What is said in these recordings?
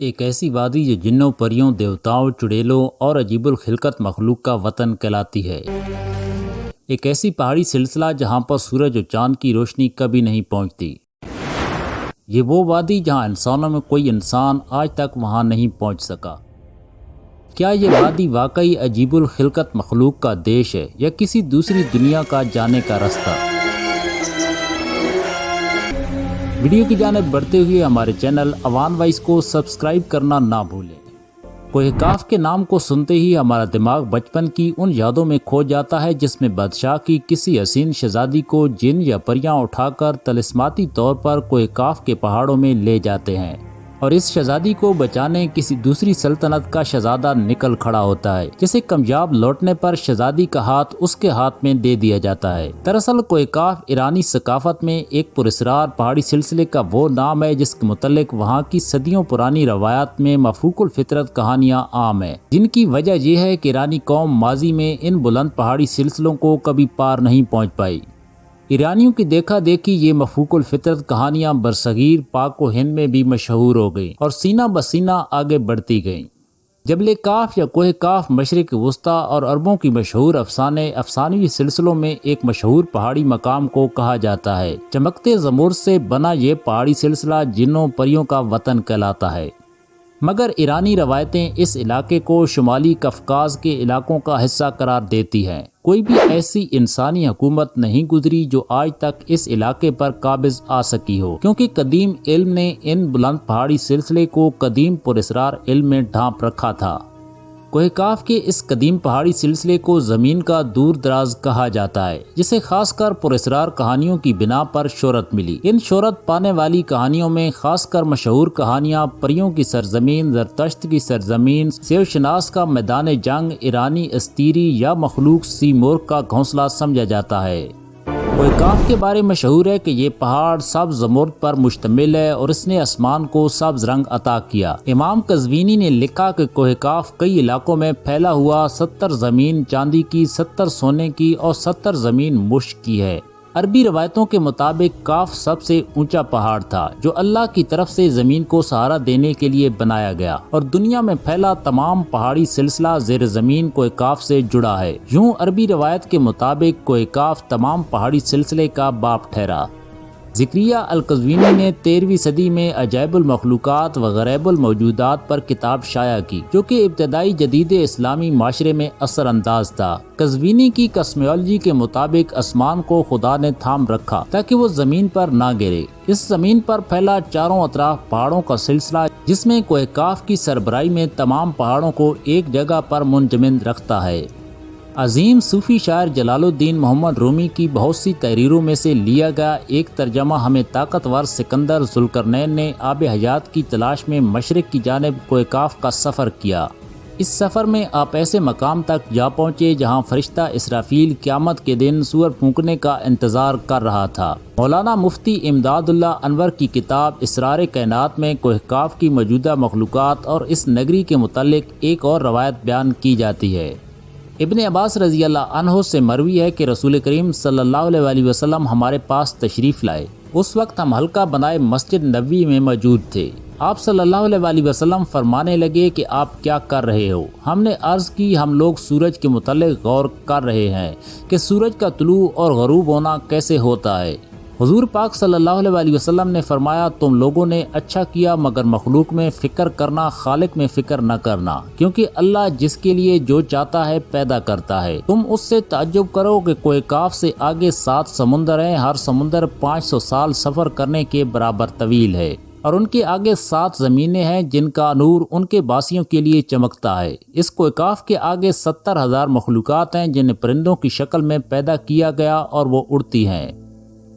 ایک ایسی وادی جو جنوں پریوں دیوتاؤں چڑیلوں اور عجیب الخلقت مخلوق کا وطن کہلاتی ہے۔ ایک ایسی پہاڑی سلسلہ جہاں پر سورج اور چاند کی روشنی کبھی نہیں پہنچتی۔ یہ وہ وادی جہاں انسانوں میں کوئی انسان آج تک وہاں نہیں پہنچ سکا۔ کیا یہ وادی واقعی عجیب الخلقت مخلوق کا دیش ہے یا کسی دوسری دنیا کا جانے کا راستہ؟ ویڈیو کی جانب بڑھتے ہوئے ہمارے چینل اوان وائس کو سبسکرائب کرنا نہ بھولیں۔ کوہ کاف کے نام کو سنتے ہی ہمارا دماغ بچپن کی ان یادوں میں کھو جاتا ہے جس میں بادشاہ کی کسی حسین شہزادی کو جن یا پریاں اٹھا کر طلسماتی طور پر کوہ کاف کے پہاڑوں میں لے جاتے ہیں اور اس شہزادی کو بچانے کسی دوسری سلطنت کا شہزادہ نکل کھڑا ہوتا ہے جسے کامیاب لوٹنے پر شہزادی کا ہاتھ اس کے ہاتھ میں دے دیا جاتا ہے۔ دراصل کوہ کاف ایرانی ثقافت میں ایک پراسرار پہاڑی سلسلے کا وہ نام ہے جس کے متعلق وہاں کی صدیوں پرانی روایات میں مفہوم الفطرت کہانیاں عام ہیں، جن کی وجہ یہ ہے کہ ایرانی قوم ماضی میں ان بلند پہاڑی سلسلوں کو کبھی پار نہیں پہنچ پائی۔ ایرانیوں کی دیکھا دیکھی یہ مفہوم الفطرت کہانیاں برصغیر پاک و ہند میں بھی مشہور ہو گئیں اور سینہ بسینہ آگے بڑھتی گئیں۔ جبل کاف یا کوہ کاف مشرق وسطیٰ اور عربوں کی مشہور افسانوی سلسلوں میں ایک مشہور پہاڑی مقام کو کہا جاتا ہے۔ چمکتے زمرد سے بنا یہ پہاڑی سلسلہ جنوں پریوں کا وطن کہلاتا ہے، مگر ایرانی روایتیں اس علاقے کو شمالی قفقاز کے علاقوں کا حصہ قرار دیتی ہیں۔ کوئی بھی ایسی انسانی حکومت نہیں گزری جو آج تک اس علاقے پر قابض آ سکی ہو، کیونکہ قدیم علم نے ان بلند پہاڑی سلسلے کو قدیم پراسرار علم میں ڈھانپ رکھا تھا۔ کوہ کاف کے اس قدیم پہاڑی سلسلے کو زمین کا دور دراز کہا جاتا ہے، جسے خاص کر پراسرار کہانیوں کی بنا پر شہرت ملی۔ ان شہرت پانے والی کہانیوں میں خاص کر مشہور کہانیاں پریوں کی سرزمین، زرتشت کی سرزمین، سیو شناس کا میدان جنگ، ایرانی استیری یا مخلوق سیمور کا گھونسلہ سمجھا جاتا ہے۔ کوہ کاف کے بارے میں مشہور ہے کہ یہ پہاڑ سبز زمرد پر مشتمل ہے اور اس نے آسمان کو سبز رنگ عطا کیا۔ امام قزوینی نے لکھا کہ کوہ کاف کئی علاقوں میں پھیلا ہوا 70 زمین چاندی کی، 70 سونے کی اور 70 زمین مشک کی ہے۔ عربی روایتوں کے مطابق کاف سب سے اونچا پہاڑ تھا جو اللہ کی طرف سے زمین کو سہارا دینے کے لیے بنایا گیا، اور دنیا میں پھیلا تمام پہاڑی سلسلہ زیر زمین کوہ کاف سے جڑا ہے۔ یوں عربی روایت کے مطابق کوہ کاف تمام پہاڑی سلسلے کا باپ ٹھہرا۔ زکریا القزوینی نے 13ویں صدی میں عجائب المخلوقات و غریب الموجودات پر کتاب شائع کی، جو کہ ابتدائی جدید اسلامی معاشرے میں اثر انداز تھا۔ قزوینی کی کاسمیولوجی کے مطابق آسمان کو خدا نے تھام رکھا تاکہ وہ زمین پر نہ گرے۔ اس زمین پر پھیلا چاروں اطراف پہاڑوں کا سلسلہ، جس میں کوہ کاف کی سربراہی میں تمام پہاڑوں کو ایک جگہ پر منجمد رکھتا ہے۔ عظیم صوفی شاعر جلال الدین محمد رومی کی بہت سی تحریروں میں سے لیا گیا ایک ترجمہ ہمیں طاقتور سکندر ذوالقرنین نے آب حیات کی تلاش میں مشرق کی جانب کوہ کاف کا سفر کیا۔ اس سفر میں آپ ایسے مقام تک جا پہنچے جہاں فرشتہ اسرافیل قیامت کے دن سور پھونکنے کا انتظار کر رہا تھا۔ مولانا مفتی امداد اللہ انور کی کتاب اسرار کائنات میں کوہ کاف کی موجودہ مخلوقات اور اس نگری کے متعلق ایک اور روایت بیان کی جاتی ہے۔ ابن عباس رضی اللہ عنہ سے مروی ہے کہ رسول کریم صلی اللہ علیہ وسلم ہمارے پاس تشریف لائے۔ اس وقت ہم حلقہ بنائے مسجد نبوی میں موجود تھے۔ آپ صلی اللہ علیہ وسلم فرمانے لگے کہ آپ کیا کر رہے ہو؟ ہم نے عرض کی ہم لوگ سورج کے متعلق غور کر رہے ہیں کہ سورج کا طلوع اور غروب ہونا کیسے ہوتا ہے۔ حضور پاک صلی اللہ علیہ وسلم نے فرمایا تم لوگوں نے اچھا کیا، مگر مخلوق میں فکر کرنا، خالق میں فکر نہ کرنا، کیونکہ اللہ جس کے لیے جو چاہتا ہے پیدا کرتا ہے۔ تم اس سے تعجب کرو کہ کوہ کاف سے آگے 7 سمندر ہیں، ہر سمندر 500 سال سفر کرنے کے برابر طویل ہے، اور ان کے آگے 7 زمینیں ہیں جن کا نور ان کے باسیوں کے لیے چمکتا ہے۔ اس کوہ کاف کے آگے 70,000 مخلوقات ہیں جنہیں پرندوں کی شکل میں پیدا کیا گیا اور وہ اڑتی ہیں۔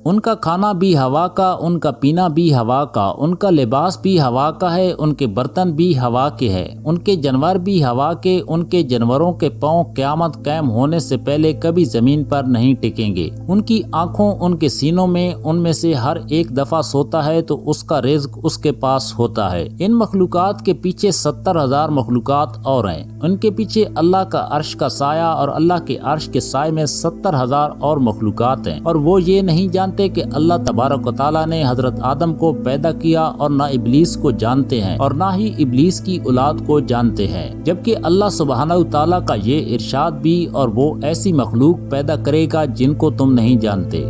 ان کا کھانا بھی ہوا کا، ان کا پینا بھی ہوا کا، ان کا لباس بھی ہوا کا ہے، ان کے برتن بھی ہوا کے ہیں، ان کے جانور بھی ہوا کے، ان کے جانوروں کے پاؤں قیامت قائم ہونے سے پہلے کبھی زمین پر نہیں ٹکیں گے۔ ان کی آنکھوں ان کے سینوں میں، ان میں سے ہر ایک دفعہ سوتا ہے تو اس کا رزق اس کے پاس ہوتا ہے۔ ان مخلوقات کے پیچھے 70,000 مخلوقات اور ہیں، ان کے پیچھے اللہ کا عرش کا سایہ اور اللہ کے عرش کے سائے میں 70,000 اور مخلوقات ہیں، اور وہ یہ نہیں جانتے جانتے کہ اللہ تبارک و تعالیٰ نے حضرت آدم کو پیدا کیا اور نہ ابلیس کو جانتے ہیں اور نہ ہی ابلیس کی اولاد کو جانتے ہیں، جبکہ اللہ سبحانہ و تعالیٰ کا یہ ارشاد بھی اور وہ ایسی مخلوق پیدا کرے گا جن کو تم نہیں جانتے۔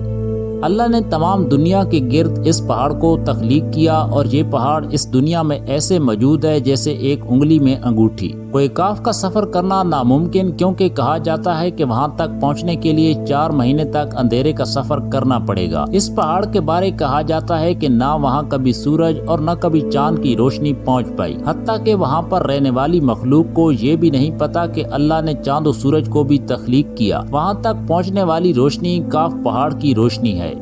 اللہ نے تمام دنیا کے گرد اس پہاڑ کو تخلیق کیا اور یہ پہاڑ اس دنیا میں ایسے موجود ہے جیسے ایک انگلی میں انگوٹھی۔ کوہ کاف کا سفر کرنا ناممکن کیونکہ کہا جاتا ہے کہ وہاں تک پہنچنے کے لیے 4 مہینے تک اندھیرے کا سفر کرنا پڑے گا۔ اس پہاڑ کے بارے کہا جاتا ہے کہ نہ وہاں کبھی سورج اور نہ کبھی چاند کی روشنی پہنچ پائی، حتیٰ کہ وہاں پر رہنے والی مخلوق کو یہ بھی نہیں پتا کہ اللہ نے چاند و سورج کو بھی تخلیق کیا۔ وہاں تک پہنچنے والی روشنی کاف پہاڑ کی روشنی ہے۔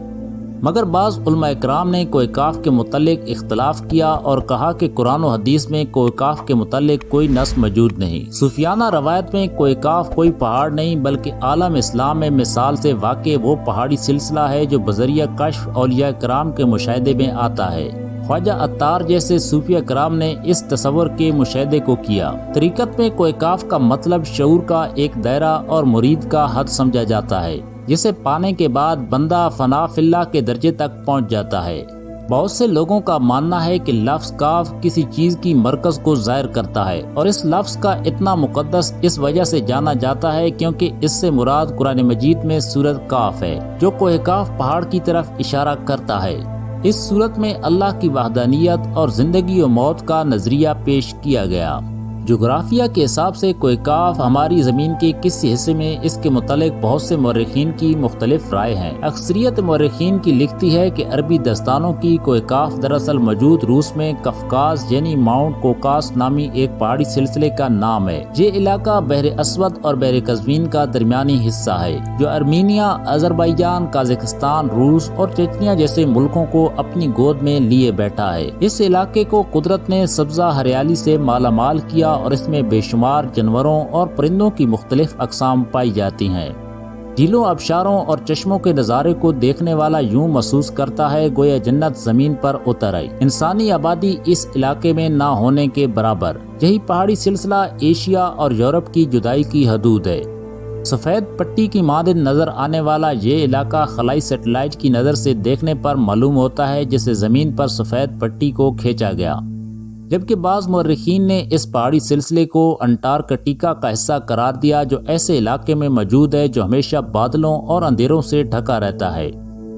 مگر بعض علماء اکرام نے کوہ کاف کے متعلق اختلاف کیا اور کہا کہ قرآن و حدیث میں کوہ کاف کے متعلق کوئی نص موجود نہیں۔ صوفیانہ روایت میں کوہ کاف کوئی پہاڑ نہیں بلکہ عالم اسلام میں مثال سے واقع وہ پہاڑی سلسلہ ہے جو بذریعہ کشف اولیاء کرام کے مشاہدے میں آتا ہے۔ خواجہ عطار جیسے صوفیہ کرام نے اس تصور کے مشاہدے کو کیا۔ طریقت میں کوہ کاف کا مطلب شعور کا ایک دائرہ اور مرید کا حد سمجھا جاتا ہے، جسے پانے کے بعد بندہ فنا فی اللہ کے درجے تک پہنچ جاتا ہے۔ بہت سے لوگوں کا ماننا ہے کہ لفظ کاف کسی چیز کی مرکز کو ظاہر کرتا ہے اور اس لفظ کا اتنا مقدس اس وجہ سے جانا جاتا ہے کیونکہ اس سے مراد قرآن مجید میں سورۃ کاف ہے جو کوہ کاف پہاڑ کی طرف اشارہ کرتا ہے۔ اس صورت میں اللہ کی وحدانیت اور زندگی و موت کا نظریہ پیش کیا گیا۔ جغرافیہ کے حساب سے کوہ کاف ہماری زمین کے کس حصے میں اس کے متعلق بہت سے مورخین کی مختلف رائے ہیں۔ اکثریت مورخین کی لکھتی ہے کہ عربی داستانوں کی کوہ کاف دراصل موجود روس میں کفکاز یعنی ماؤنٹ کوکاس نامی ایک پہاڑی سلسلے کا نام ہے۔ یہ علاقہ بحر اسود اور بحر قزوین کا درمیانی حصہ ہے جو ارمینیا، آذربائیجان، قازقستان، روس اور چچنیا جیسے ملکوں کو اپنی گود میں لیے بیٹھا ہے۔ اس علاقے کو قدرت نے سبزہ ہریالی سے مالا مال کیا اور اس میں بے شمار جانوروں اور پرندوں کی مختلف اقسام پائی جاتی ہیں۔ جھیلوں، آبشاروں اور چشموں کے نظارے کو دیکھنے والا یوں محسوس کرتا ہے گویا جنت زمین پر اتر آئی۔ انسانی آبادی اس علاقے میں نہ ہونے کے برابر۔ یہی پہاڑی سلسلہ ایشیا اور یورپ کی جدائی کی حدود ہے۔ سفید پٹی کی مانند نظر آنے والا یہ علاقہ خلائی سیٹلائٹ کی نظر سے دیکھنے پر معلوم ہوتا ہے جسے زمین پر سفید پٹی کو کھینچا گیا، جبکہ بعض مورخین نے اس پہاڑی سلسلے کو انٹارکٹیکا کا حصہ قرار دیا جو ایسے علاقے میں موجود ہے جو ہمیشہ بادلوں اور اندھیروں سے ڈھکا رہتا ہے۔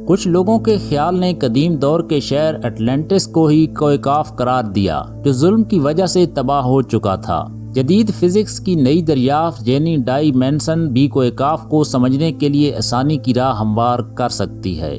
کچھ لوگوں کے خیال نے قدیم دور کے شہر اٹلانٹس کو ہی کوہ کاف قرار دیا جو ظلم کی وجہ سے تباہ ہو چکا تھا۔ جدید فزکس کی نئی دریافت یعنی ڈائمینشن بھی کوہ کاف کو سمجھنے کے لیے آسانی کی راہ ہموار کر سکتی ہے۔